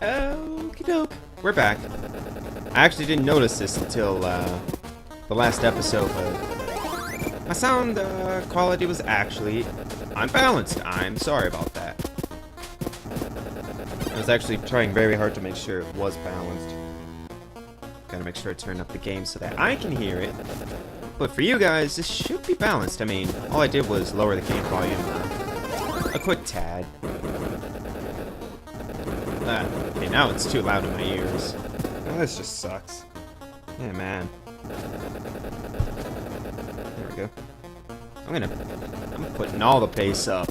Okie doke. We're back. I actually didn't notice this until the last episode, but my sound quality was actually unbalanced. I'm sorry about that. I was actually trying very hard to make sure it was balanced. Gotta make sure I turn up the game so that I can hear it. But for you guys, this should be balanced. I mean, all I did was lower the game volume a quick tad. Okay, now it's too loud in my ears. Oh, this just sucks. Yeah, man. There we go. I'm putting all the bass up.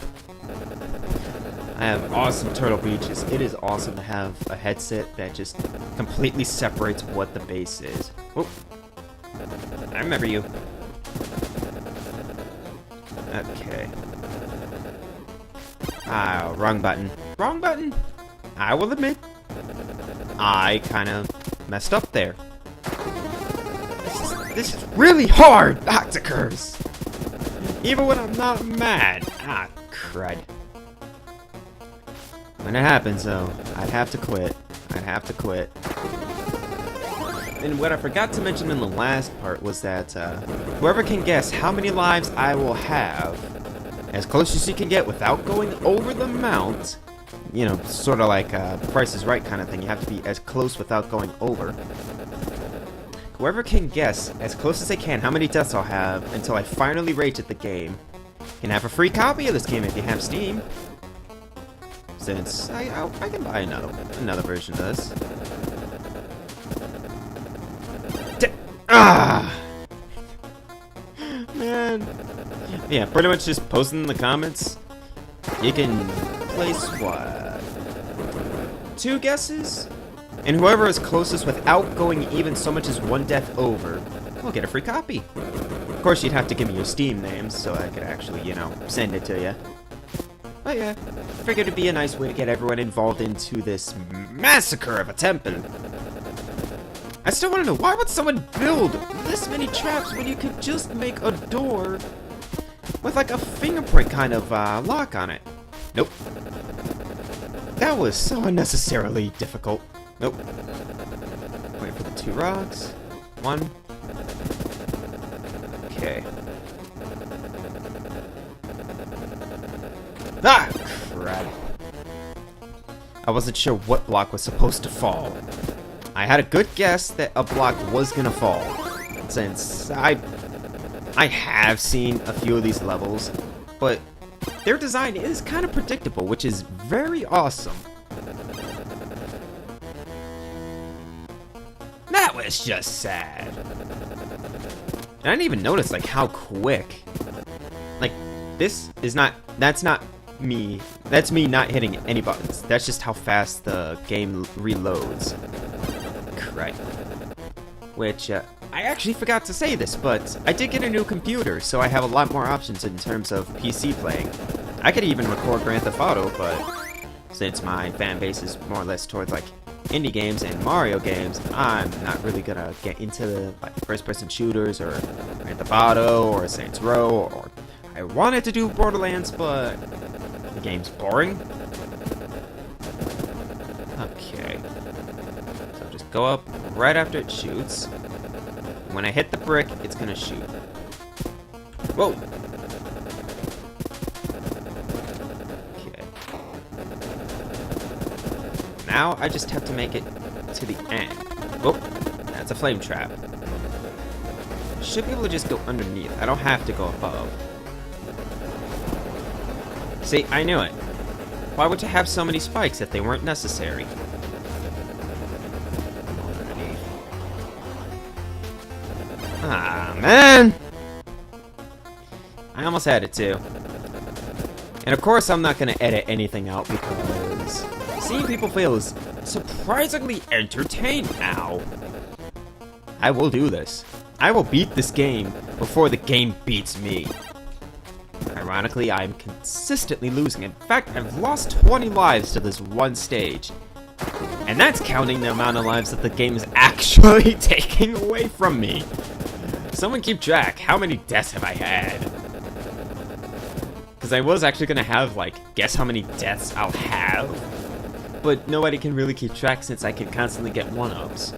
I have awesome Turtle Beaches. It is awesome to have a headset that just completely separates what the bass is. Oh, I remember you. Okay. Ah, wrong button. Wrong button! I will admit, I kind of messed up there. This is really hard not to curse! Even when I'm not mad. Ah, crud. When it happens, though, I'd have to quit. I'd have to quit. And what I forgot to mention in the last part was that whoever can guess how many lives I will have, as close as you can get without going over the amount, you know, sort of like Price is Right kind of thing. You have to be as close without going over. Whoever can guess as close as they can how many deaths I'll have until I finally rated the game can have a free copy of this game if you have Steam. Since I can buy another version of this. Man. Yeah, pretty much just posting in the comments. You can place what? 2 guesses? And whoever is closest without going even so much as 1 death over will get a free copy. Of course, you'd have to give me your Steam names so I could actually, you know, send it to you. But yeah, I figured it'd be a nice way to get everyone involved into this massacre of a temple. I still want to know, why would someone build this many traps when you could just make a door with like a fingerprint kind of lock on it? Nope. That was so unnecessarily difficult. Nope. Wait for the 2 rocks. 1. Okay. Ah! Crap. I wasn't sure what block was supposed to fall. I had a good guess that a block was gonna fall, since I have seen a few of these levels, but their design is kind of predictable, which is very awesome. That was just sad. And I didn't even notice like how quick. Like, that's not me. That's me not hitting any buttons. That's just how fast the game reloads. Right. Which, I actually forgot to say this, but I did get a new computer, so I have a lot more options in terms of PC playing. I could even record Grand Theft Auto, but since my fan base is more or less towards, like, indie games and Mario games, I'm not really gonna get into the, like, first-person shooters, or Grand Theft Auto, or Saints Row, or I wanted to do Borderlands, but the game's boring. Okay. Go up right after it shoots. When I hit the brick, it's gonna shoot. Whoa! Okay. Now I just have to make it to the end. Oh, that's a flame trap. Should be able to just go underneath. I don't have to go above. See, I knew it. Why would you have so many spikes if they weren't necessary? Ah, man! I almost had it too. And of course I'm not gonna edit anything out because seeing people fail is surprisingly entertaining now. I will do this. I will beat this game before the game beats me. Ironically, I'm consistently losing. In fact, I've lost 20 lives to this one stage. And that's counting the amount of lives that the game is actually taking away from me. Someone keep track. How many deaths have I had? Because I was actually going to have, like, guess how many deaths I'll have. but nobody can really keep track since I can constantly get 1-ups.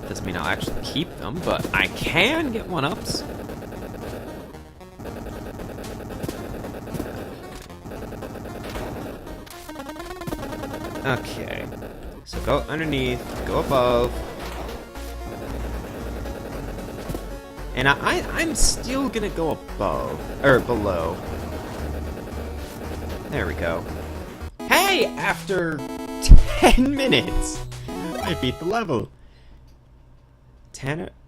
Doesn't mean I'll actually keep them, but I can get 1-ups. Okay, so go underneath, go above. And I'm still gonna go above, or below. There we go. Hey, after 10 minutes, I beat the level.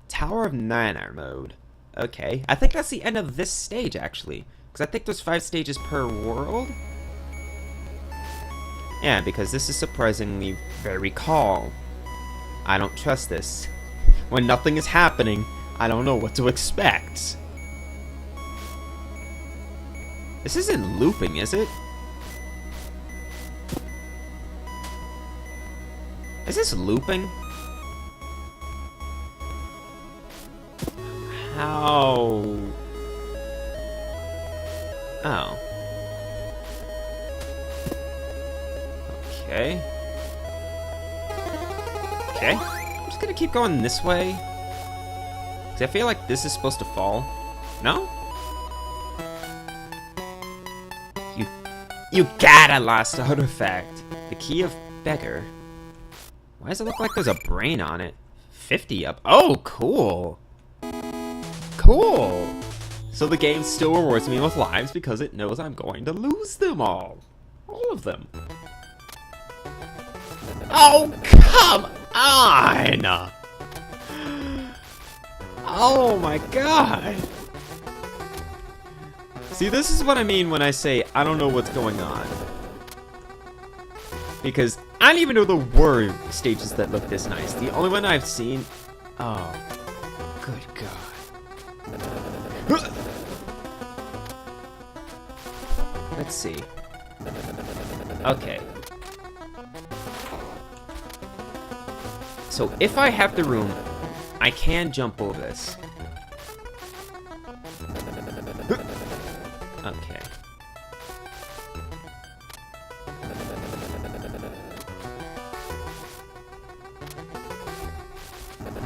Tower of Nightmare mode. Okay, I think that's the end of this stage, actually. Because I think there's 5 stages per world. Yeah, because this is surprisingly very calm. I don't trust this. When nothing is happening, I don't know what to expect. This isn't looping, is it? Is this looping? How? Oh. Okay. Okay. I'm just gonna keep going this way. Cause I feel like this is supposed to fall. No? You got a lost artifact. The key of beggar. Why does it look like there's a brain on it? 50 up. Oh, cool. Cool. So the game still rewards me with lives because it knows I'm going to lose them all. All of them. Oh, come on! Oh my god! See, this is what I mean when I say I don't know what's going on. Because I don't even know there were stages that look this nice. The only one I've seen... Oh. Good god. Let's see. Okay. So if I have the room, I can jump over this. Okay.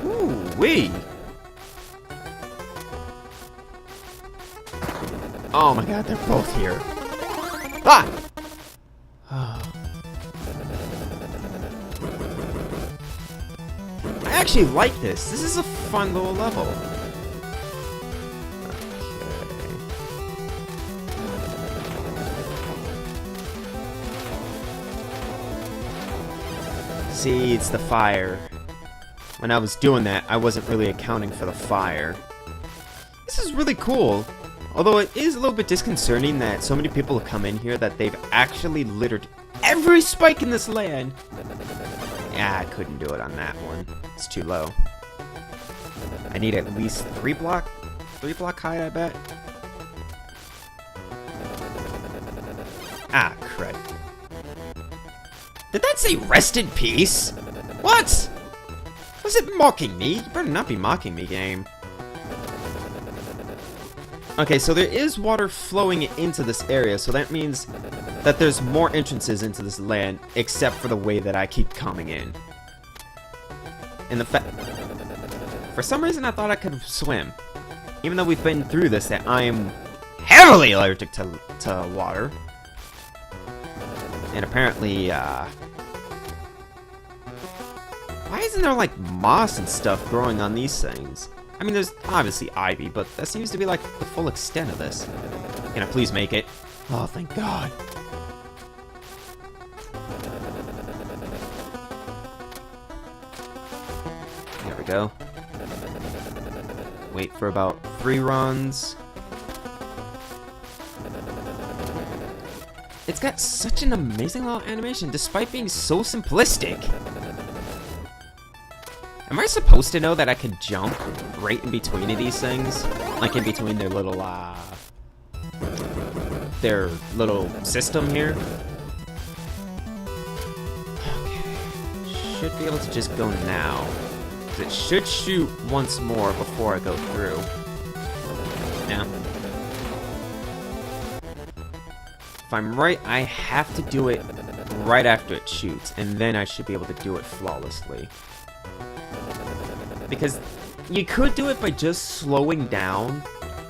Ooh-wee! Oh my god, they're both here. Ah! I actually like this. This is a fun little level. Okay. See, it's the fire. When I was doing that, I wasn't really accounting for the fire. This is really cool. Although it is a little bit disconcerting that so many people have come in here that they've actually littered every spike in this land. Yeah, I couldn't do it on that one. It's too low. I need at least 3 block high, I bet. Ah, crud. Did that say rest in peace? What? Was it mocking me? You better not be mocking me, game. Okay, so there is water flowing into this area, so that means that there's more entrances into this land, except for the way that I keep coming in. And the fact... For some reason, I thought I could swim. Even though we've been through this, that I am heavily allergic to water. And apparently, why isn't there, like, moss and stuff growing on these things? I mean, there's obviously ivy, but that seems to be, like, the full extent of this. Can I please make it? Oh, thank God. There we go. Wait for about 3 runs. It's got such an amazing little animation, despite being so simplistic. Am I supposed to know that I can jump right in between of these things? Like in between their little system here? Okay. Should be able to just go now. It should shoot once more before I go through. Yeah. If I'm right, I have to do it right after it shoots, and then I should be able to do it flawlessly. Because you could do it by just slowing down,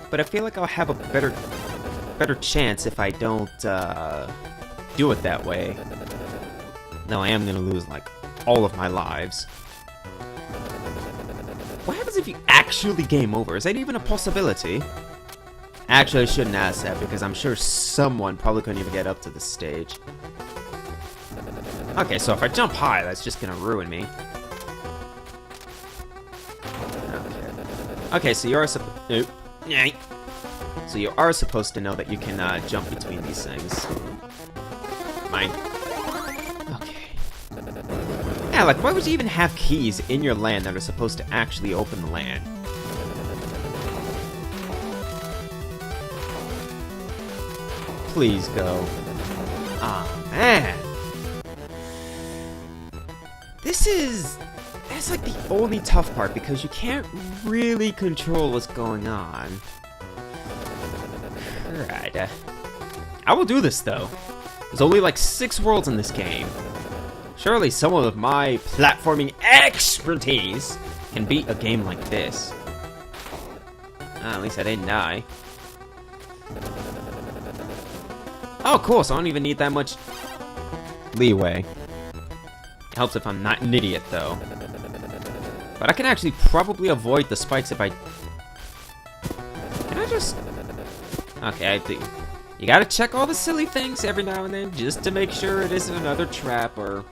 but I feel like I'll have a better chance if I don't do it that way. No, I am gonna lose like all of my lives. What happens if you actually game over? Is that even a possibility? Actually, I shouldn't ask that because I'm sure someone probably couldn't even get up to this stage. Okay, so if I jump high, that's just gonna ruin me. Okay, so you are So you are supposed to know that you can jump between these things. Mine. Okay. Yeah, like why would you even have keys in your land that are supposed to actually open the land? Please go. Ah, man. That's like the only tough part because you can't really control what's going on. Right. I will do this though. There's only like 6 worlds in this game. Surely someone with my platforming expertise can beat a game like this. At least I didn't die. Oh, cool, so I don't even need that much leeway. It helps if I'm not an idiot, though. But I can actually probably avoid the spikes if I... Can I just... Okay, I do. You gotta check all the silly things every now and then, just to make sure it isn't another trap or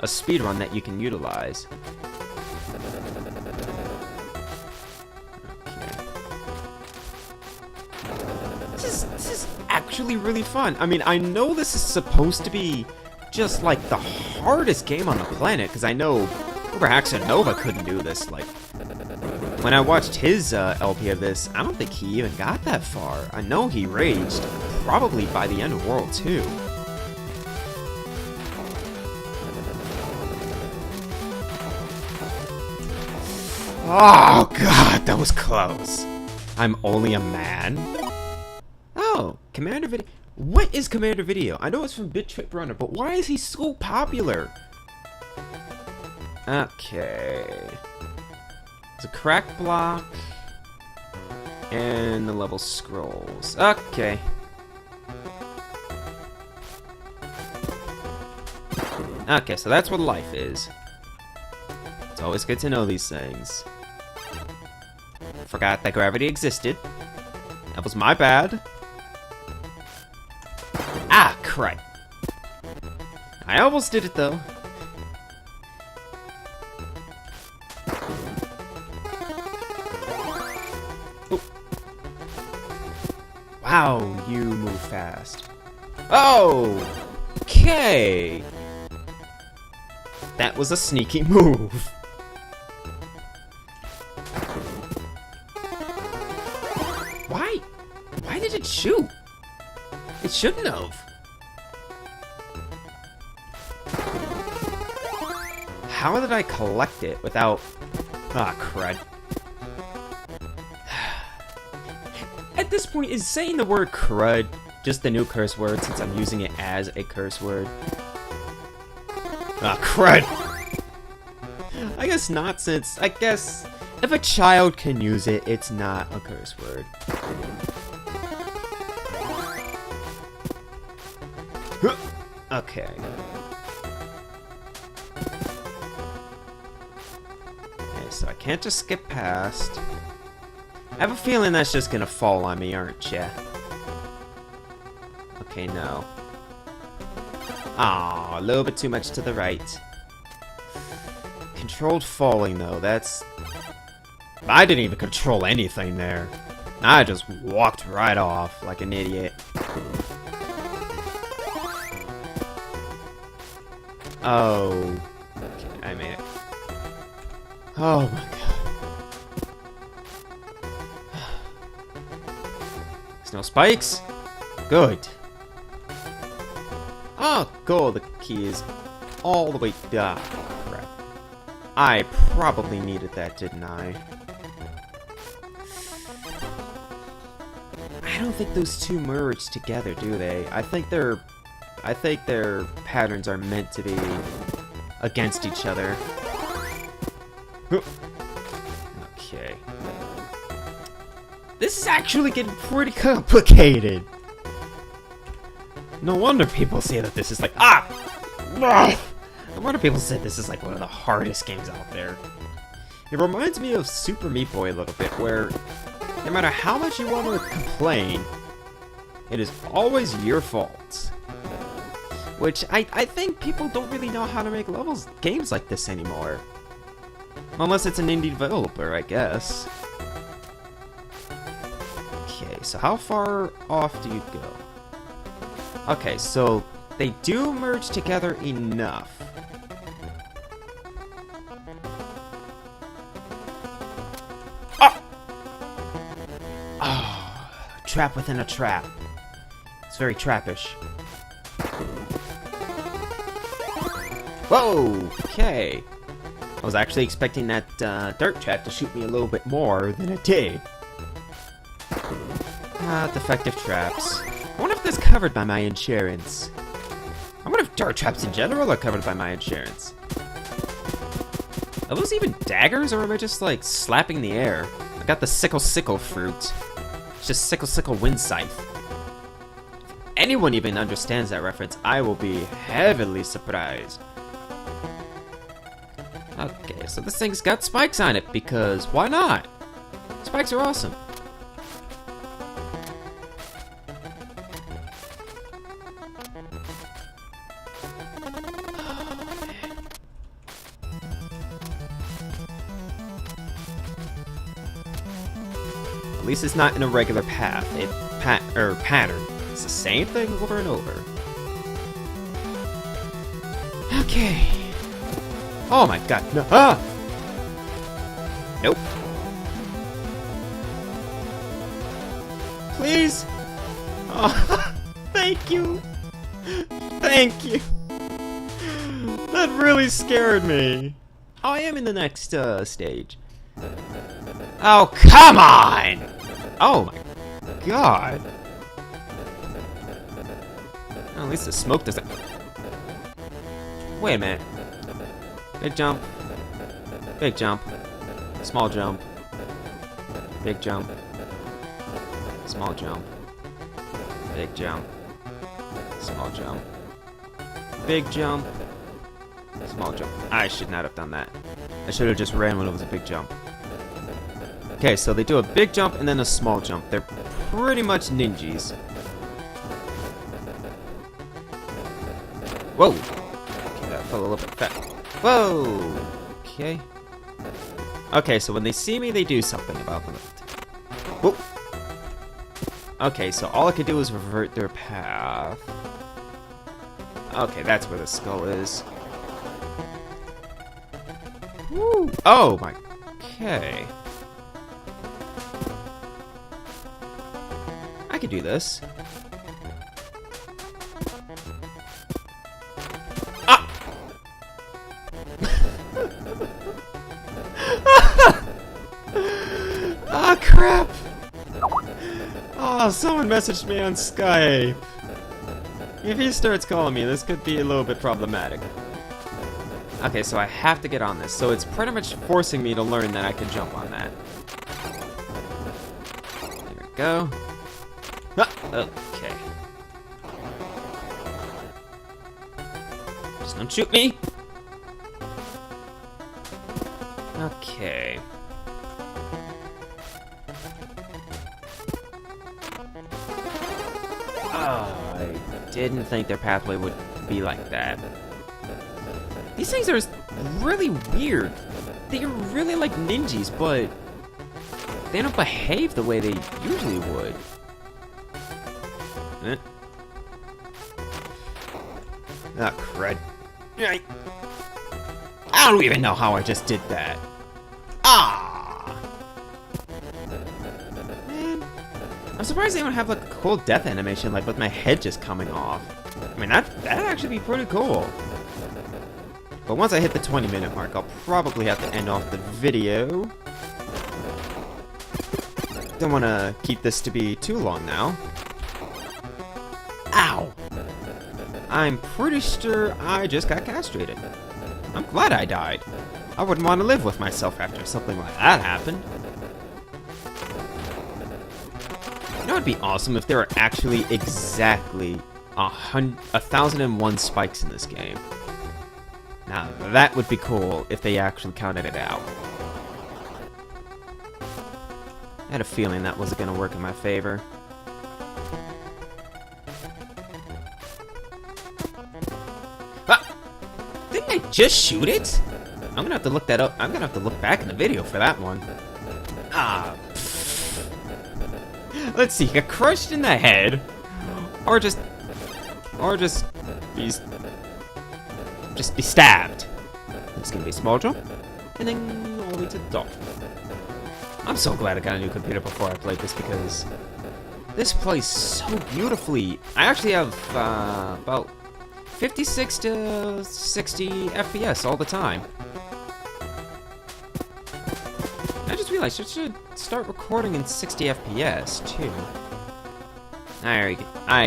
a speedrun that you can utilize. This is actually really fun. I mean, I know this is supposed to be just like the hardest game on the planet, because I know Nova couldn't do this. Like, when I watched his LP of this, I don't think he even got that far. I know he raged, probably by the end of World 2. Oh god, that was close. I'm only a man? Oh, Commander Video. What is Commander Video? I know it's from Bit Trip Runner, but why is he so popular? Okay. There's a crack block. And the level scrolls. Okay. Okay, so that's what life is. It's always good to know these things. Forgot that gravity existed. That was my bad. Ah, crap. I almost did it, though. Oh. Wow, you move fast. Oh! Okay! That was a sneaky move. Why? Why did it shoot? It shouldn't have. How did I collect it without... Ah, crud. At this point, is saying the word crud just the new curse word since I'm using it as a curse word? Ah, crud! I guess not, since... I guess... if a child can use it, it's not a curse word. Okay. Okay, so I can't just skip past. I have a feeling that's just gonna fall on me, aren't ya? Okay, no. Aw, a little bit too much to the right. Controlled falling, though, that's... I didn't even control anything there. I just walked right off like an idiot. Oh. Okay, I made it. Oh my god. There's no spikes? Good. Oh, cool. The key is all the way down. Crap. I probably needed that, didn't I? I don't think those two merge together, do they? I think they're I think their patterns are meant to be against each other. Okay. This is actually getting pretty complicated. No wonder people say that this is like, no wonder people say this is like one of the hardest games out there. It reminds me of Super Meat Boy a little bit, where no matter how much you want to complain, it is always your fault. Which, I think people don't really know how to make games like this anymore. Unless it's an indie developer, I guess. Okay, so how far off do you go? Okay, so they do merge together enough. Oh, trap within a trap. It's very trappish. Whoa! Okay. I was actually expecting that dirt trap to shoot me a little bit more than it did. Defective traps. I wonder if that's covered by my insurance. I wonder if dirt traps in general are covered by my insurance. Are those even daggers, or am I just like slapping the air? I got the sickle fruit. It's just sickle wind scythe. If anyone even understands that reference, I will be heavily surprised. Okay, so this thing's got spikes on it, because why not? Spikes are awesome. At least it's not in a regular path, pattern. It's the same thing over and over. Okay. Oh my god, no. Nope. Please. Oh, thank you. Thank you. That really scared me. Oh, I am in the next stage. Oh, come on! Oh my god. Well, at least the smoke doesn't... Wait a minute. Big jump. Big jump. Small jump. Big jump. Small jump. Big jump. Small jump. Big jump. Small jump. I should not have done that. I should have just ran when it was a big jump. Okay, so they do a big jump and then a small jump. They're pretty much ninjas. Whoa! Okay, that fell a little bit fast. Whoa! Okay. Okay, so when they see me, they do something about the lift. Whoa! Okay, so all I could do is revert their path. Okay, that's where the skull is. Woo! Oh my... Okay. I could do this. Ah! Ah, crap! Oh, someone messaged me on Skype. If he starts calling me, this could be a little bit problematic. Okay, so I have to get on this. So it's pretty much forcing me to learn that I can jump on that. There we go. Ah, okay. Just don't shoot me. Okay. Oh, I didn't think their pathway would be like that. These things are really weird. They're really like ninjas, but they don't behave the way they usually would. Ah, crud. I don't even know how I just did that. Ah! Man. I'm surprised they don't have like a cool death animation, like with my head just coming off. I mean, that'd actually be pretty cool. But once I hit the 20-minute mark, I'll probably have to end off the video. Don't want to keep this to be too long now. Ow! I'm pretty sure I just got castrated. I'm glad I died. I wouldn't want to live with myself after something like that happened. You know, it'd be awesome if there were actually exactly 1,001 spikes in this game. Now, that would be cool if they actually counted it out. I had a feeling that wasn't going to work in my favor. Ah! Didn't I just shoot it? I'm gonna have to look that up. I'm gonna have to look back in the video for that one. Ah. Let's see, get crushed in the head, or just be stabbed. It's gonna be a small jump, and then all the way to the top. I'm so glad I got a new computer before I played this, because this plays so beautifully. I actually have about 56 to 60 FPS all the time. I just realized I should start recording in 60 FPS too. I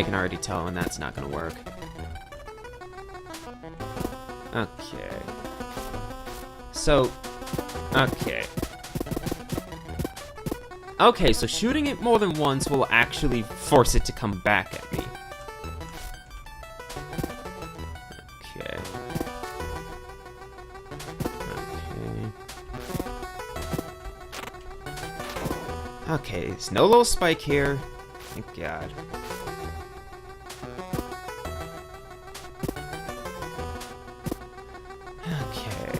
can already tell when that's not gonna work. Okay. So, okay. Okay, so shooting it more than once will actually force it to come back at me. Okay. Okay, there's no little spike here. Thank God. Okay.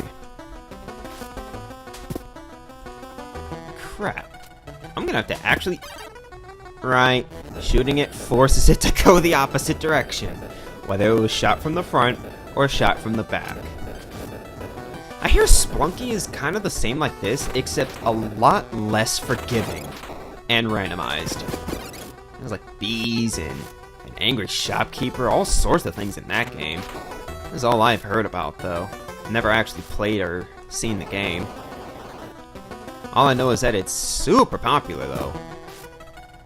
Crap. I'm gonna have to actually... Right. Shooting it forces it to go the opposite direction. Whether it was shot from the front or shot from the back. I hear Splunky is kind of the same like this, except a lot less forgiving and randomized. There's like bees and an angry shopkeeper, all sorts of things in that game. This is all I've heard about, though. Never actually played or seen the game. All I know is that it's super popular, though.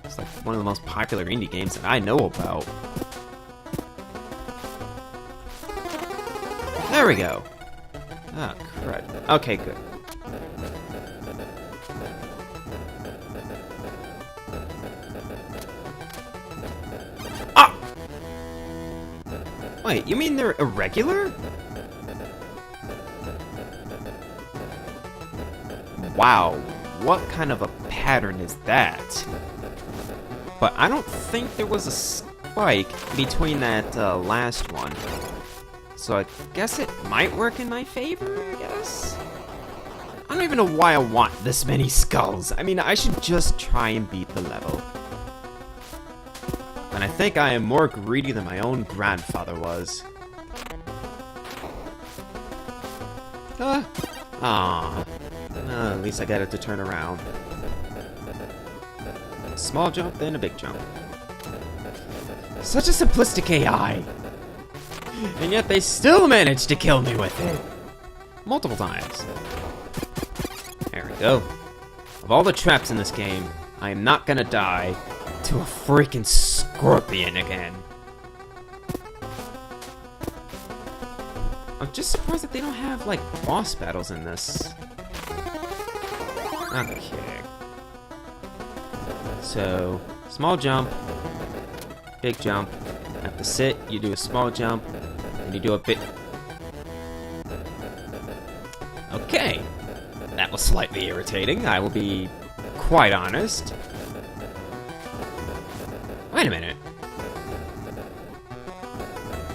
It's like one of the most popular indie games that I know about. There we go. Oh, crud. Okay, good. Ah! Wait, you mean they're irregular? Wow, what kind of a pattern is that? But I don't think there was a spike between that last one. So I guess it might work in my favor, I guess? I don't even know why I want this many skulls. I mean, I should just try and beat the level. And I think I am more greedy than my own grandfather was. At least I got it to turn around. Small jump, then a big jump. Such a simplistic AI! And yet they still managed to kill me with it! Multiple times. There we go. Of all the traps in this game, I am not gonna die to a freaking scorpion again. I'm just surprised that they don't have, like, boss battles in this. Okay. So, small jump, big jump. Have to sit, you do a small jump, and you do a bit. Okay. That was slightly irritating, I will be quite honest. Wait a minute.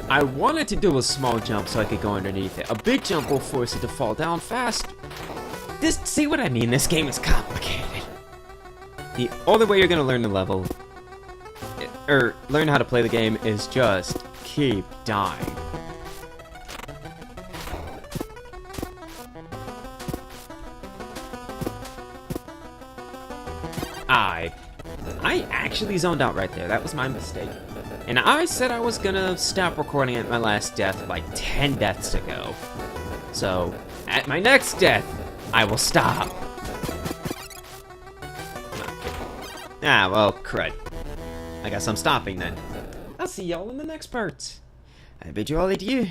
I wanted to do a small jump so I could go underneath it. A big jump will force it to fall down fast. See what I mean? This game is complicated. The only way you're gonna learn the level, or learn how to play the game, is just keep dying. I actually zoned out right there. That was my mistake. And I said I was gonna stop recording at my last death like 10 deaths ago. So, at my next death, I will stop. Ah, well, crud. I guess I'm stopping then. I'll see y'all in the next part. I bid you all adieu.